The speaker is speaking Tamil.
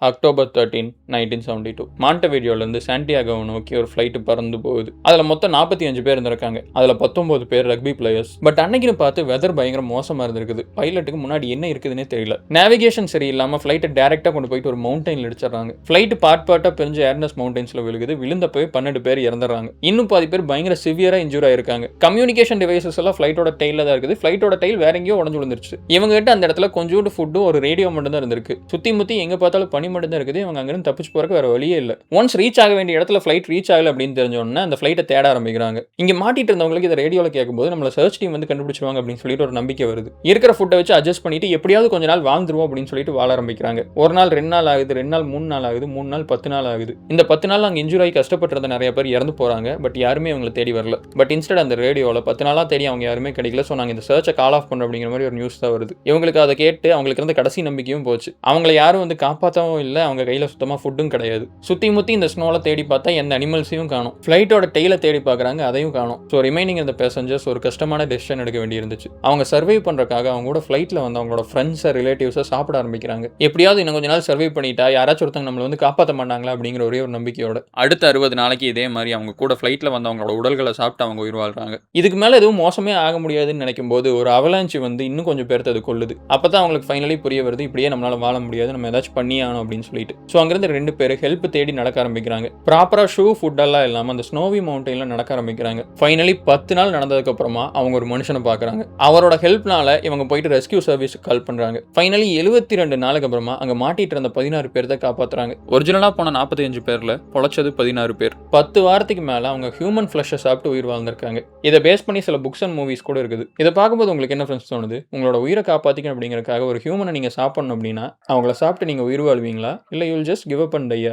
அக்டோபர் 13, 1972 மாண்டெவிடியோலேருந்து சாண்டியாகோவை நோக்கி ஒரு ஃப்ளைட் பறந்து போகுது. அதில் மொத்தம் 45 பேர் இருந்திருக்காங்க. அதில் 19 பேர் ரக்பி பிளேயர்ஸ். பட் அன்னைக்குன்னு பார்த்து வெதர் பயங்கர மோசமாக இருந்திருக்குது. பைலட்டுக்கு முன்னாடி என்ன இருக்குதுன்னே தெரியல. நேவிகேஷன் சரியில்லாமல் ஃப்ளைட்டை டேரெக்டாக கொண்டு போயிட்டு ஒரு மவுண்டனில் இடிச்சிடறாங்க. ஃப்ளைட் பார்ட்டாக பிரிஞ்சு ஏர்னஸ் மவுண்டன்ஸில் விழுகுது. விழுந்தப்பவே 12 பேர் இறந்துறாங்க. இன்னும் பாதி பேர் பயங்கர சிவியராக இன்ஜூர் ஆயிருக்காங்க. கம்யூனிகேஷன் டிவைசஸ் எல்லாம் ஃப்ளைட்டோட டெயில தான் இருக்குது. ஃப்ளைட்டோட டெயில் வேற எங்கேயோ உடஞ்சு விழுந்துருச்சு. இவங்க கிட்ட அந்த இடத்துல கொஞ்சோண்டு ஃபுட்டும் ஒரு ரேடியோ மட்டும் தான் இருந்திருக்கு. சுத்தி முத்தி எங்க பார்த்தாலும் பனி மட்டும் தான் இருக்குது. இவங்க அங்கிருந்து தப்பிச்சு போறதுக்கு வேற வழியே இல்லை. ஒன்ஸ் ரீச் ஆக வேண்டிய இடத்துல ஃப்ளைட் ரீச் ஆகல அப்படின்னு தெரிஞ்ச உடனே அந்த ஃப்ளைட்டை தேட ஆரம்பிக்கிறாங்க. இங்க மாட்டிட்டு இருந்தவங்களுக்கு இதை ரேடியோல கேட்கும்போது நம்மள சர்ச் டீம் வந்து கண்டுபிடிச்சிருவாங்க அப்படின்னு சொல்லிட்டு ஒரு நம்பிக்கை வருது. இருக்கிற ஃபுட்டை வச்சு அட்ஜஸ்ட் பண்ணிட்டு எப்படியாவது கொஞ்ச நாள் வாழ்ந்துருவோம் அப்படின்னு சொல்லிட்டு வாழ ஆரம்பிக்கிறாங்க. ஒரு நாள் 2 நாள் ஆகுது, 2 நாள் 3 நாள் ஆகுது, 3 நாள் 10 நாள் ஆகுது. இந்த 10 நாள் அங்கே இன்ஜூர் ஆகி கஷ்டப்பட்டிருந்த நிறைய பேர் இறந்து போறாங்க. பட் யாருமே அவங்களை தேடி வரல. பட் இன்ஸ்டெட் அந்த ரேடியோவில் 10 நாளா தேடி அவங்க யாருமே கிடைக்கல. ஸோ நாங்கள் இந்த சர்ச்சை கால் ஆஃப் பண்ணுறோம் அப்படிங்கிற மாதிரி ஒரு நியூஸ் தான் வருது. இவங்களுக்கு அதை கேட்டு அவங்களுக்கு இருந்த கடைசி நம்பிக்கையும் போச்சு. அவங்களை யாரும் வந்து காப்பாற்றவும் இல்லை. அவங்க கையில் சுத்தமாக ஃபுட்டும் கிடையாது. சுற்றி முற்றி இந்த ஸ்னோவில் தேடி பார்த்தா எந்த அனிமல்ஸையும் காணும். ஃப்ளைட்டோட டெயில தேடி பார்க்குறாங்க, அதையும் காணும். ஸோ ரிமைனிங் இந்த பேசஞ்சர்ஸ் ஒரு கஷ்டமான டெசிஷன் எடுக்க வேண்டியிருந்துச்சு. அவங்க சர்வை பண்ணுறதுக்காக அவங்க கூட ஃப்ளைட்டில் வந்து அவங்களோட ஃப்ரெண்ட்ஸை ரிலேட்டிவ்ஸை சாப்பிட ஆரம்பிக்கிறாங்க. எப்படியாவது இன்னும் கொஞ்ச நாள் சர்வை பண்ணிட்டா யாராச்சும் ஒருத்தங்க நம்மளை வந்து காப்பாற்ற மாட்டாங்களா அப்படிங்கிற ஒரே ஒரு நம்பிக்கையோட அடுத்த 60 நாளைக்கு இதே மாதிரி அவங்க கூட ஃப்ளைட்டில் வந்து அவங்களோட உடல்களை சாப்பிட்டு அவங்க உயிர் வாழ்றாங்க. இதுக்கு மேலே எதுவும் மோசமே ஆக முடியாதுன்னு நினைக்கும் போது ஒரு அவலாஞ்சி வந்து இன்னும் கொஞ்சம் பேர்த்து அது கொள்ளுது. அப்போ தான் அவங்களுக்கு ஃபைனலி புரிய வருது, இப்படியே நம்மளால வாழ முடியாது, நம்ம ஏதாச்சும் பண்ணி ஆகணும் அப்படின்னு சொல்லிட்டு. ஸோ அங்கிருந்து 2 பேர் ஹெல்ப் தேடி நடக்க ஆரம்பிக்கிறாங்க. ப்ராப்பராக ஷூ ஃபுட்டெல்லாம் இல்லாமல் அந்த ஸ்னோவி மவுண்டனில் நடக்க ஆரம்பிக்கிறாங்க. ஃபைனலி 10 நாள் நடந்ததுக்கு அப்புறமா அவங்க ஒரு மனுஷனை பார்க்குறாங்க. அவரோட ஹெல்ப்னால இவங்க போயிட்டு ரெஸ்கியூ சர்வீஸுக்கு கால் பண்ணுறாங்க. ஃபைனலி 72 நாளுக்கு அப்புறமா அங்கே மாட்டிட்டு இருந்த 16 பேர் தான் காப்பாற்றுறாங்க. ஒரிஜினலாக போன 45 பேரில் பொழைச்சது 16 பேர். 10 வாரத்துக்கு மேலே அவங்க ஹியூமன் ஃப்ளஷை சாப்பிட்டு உயிர் வாழ்ந்திருக்காங்க. இதை பேஸ் பண்ணி சில புக்ஸ் அண்ட் மூவிஸ் கூட இருக்குது. இதை பார்க்கும்போது உங்களுக்கு என்ன ஃப்ரெண்ட்ஸ் தோணுது? உங்களோட உயிரை காப்பாற்றிக்கணும் அப்படிங்கிறதுக்காக ஒரு ஹியூமனை நீங்கள் சாப்பிடணும் அப்படின்னா அவங்கள சாப்பிட்டு நீங்கள் உயிர் வாழ்வீங்களா, இல்லை you will just give up and dia?